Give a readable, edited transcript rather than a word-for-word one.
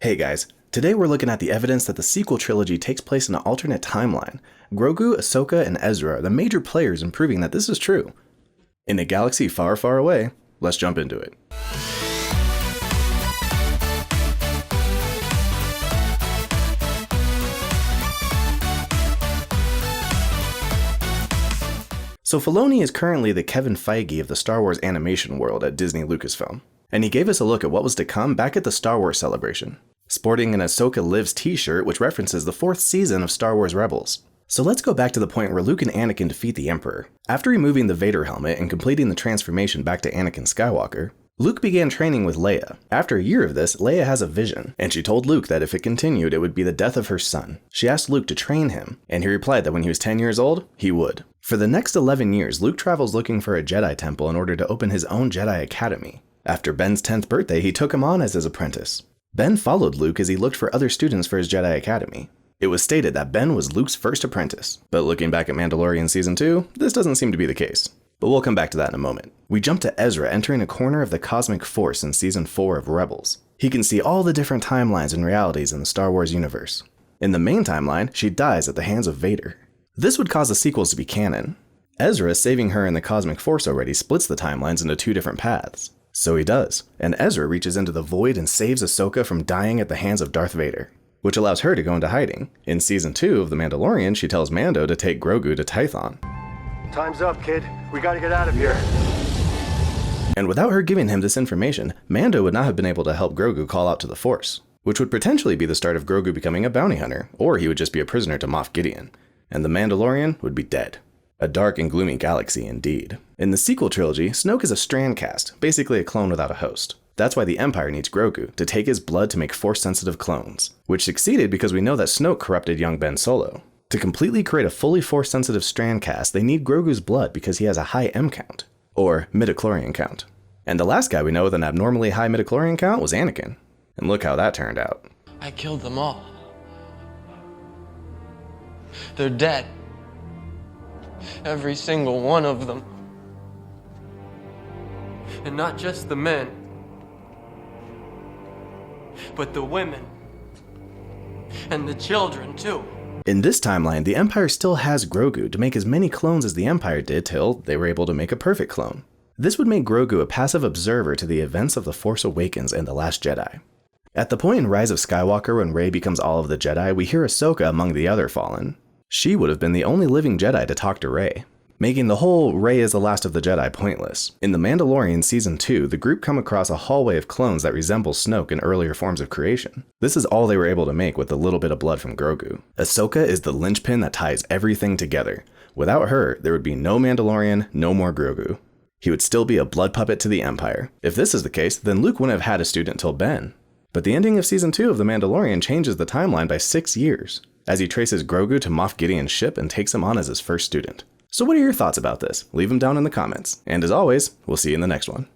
Hey guys, today we're looking at the evidence that the sequel trilogy takes place in an alternate timeline. Grogu, Ahsoka, and Ezra are the major players in proving that this is true. In a galaxy far, far away, let's jump into it. So Filoni is currently the Kevin Feige of the Star Wars animation world at Disney Lucasfilm, and he gave us a look at what was to come back at the Star Wars Celebration, sporting an Ahsoka Lives t-shirt which references the 4th season of Star Wars Rebels. So let's go back to the point where Luke and Anakin defeat the Emperor. After removing the Vader helmet and completing the transformation back to Anakin Skywalker, Luke began training with Leia. After a year of this, Leia has a vision, and she told Luke that if it continued, it would be the death of her son. She asked Luke to train him, and he replied that when he was 10 years old, he would. For the next 11 years, Luke travels looking for a Jedi temple in order to open his own Jedi Academy. After Ben's 10th birthday, he took him on as his apprentice. Ben followed Luke as he looked for other students for his Jedi Academy. It was stated that Ben was Luke's first apprentice, but looking back at Mandalorian Season 2, this doesn't seem to be the case. But we'll come back to that in a moment. We jump to Ezra entering a corner of the cosmic force in Season 4 of Rebels. He can see all the different timelines and realities in the Star Wars universe. In the main timeline, she dies at the hands of Vader. This would cause the sequels to be canon. Ezra, saving her in the cosmic force already, splits the timelines into 2 different paths. So he does, and Ezra reaches into the void and saves Ahsoka from dying at the hands of Darth Vader, which allows her to go into hiding. In Season 2 of The Mandalorian, she tells Mando to take Grogu to Tython. Time's up, kid. We gotta get out of here. And without her giving him this information, Mando would not have been able to help Grogu call out to the Force, which would potentially be the start of Grogu becoming a bounty hunter, or he would just be a prisoner to Moff Gideon, and the Mandalorian would be dead. A dark and gloomy galaxy indeed. In the sequel trilogy, Snoke is a strand cast, basically a clone without a host. That's why the Empire needs Grogu, to take his blood to make Force-sensitive clones, which succeeded because we know that Snoke corrupted young Ben Solo. To completely create a fully Force-sensitive strand cast, they need Grogu's blood because he has a high M count, or midichlorian count. And the last guy we know with an abnormally high midichlorian count was Anakin. And look how that turned out. I killed them all. They're dead. Every single one of them. And not just the men, but the women. And the children, too. In this timeline, the Empire still has Grogu to make as many clones as the Empire did till they were able to make a perfect clone. This would make Grogu a passive observer to the events of The Force Awakens and The Last Jedi. At the point in Rise of Skywalker when Rey becomes all of the Jedi, we hear Ahsoka among the other Fallen. She would have been the only living Jedi to talk to Rey, making the whole Rey is the last of the Jedi pointless. In The Mandalorian Season 2, the group come across a hallway of clones that resemble Snoke in earlier forms of creation. This is all they were able to make with a little bit of blood from Grogu. Ahsoka is the linchpin that ties everything together. Without her, there would be no Mandalorian, no more Grogu. He would still be a blood puppet to the Empire. If this is the case, then Luke wouldn't have had a student till Ben. But the ending of Season 2 of The Mandalorian changes the timeline by 6 years, as he traces Grogu to Moff Gideon's ship and takes him on as his first student. So what are your thoughts about this? Leave them down in the comments. And as always, we'll see you in the next one.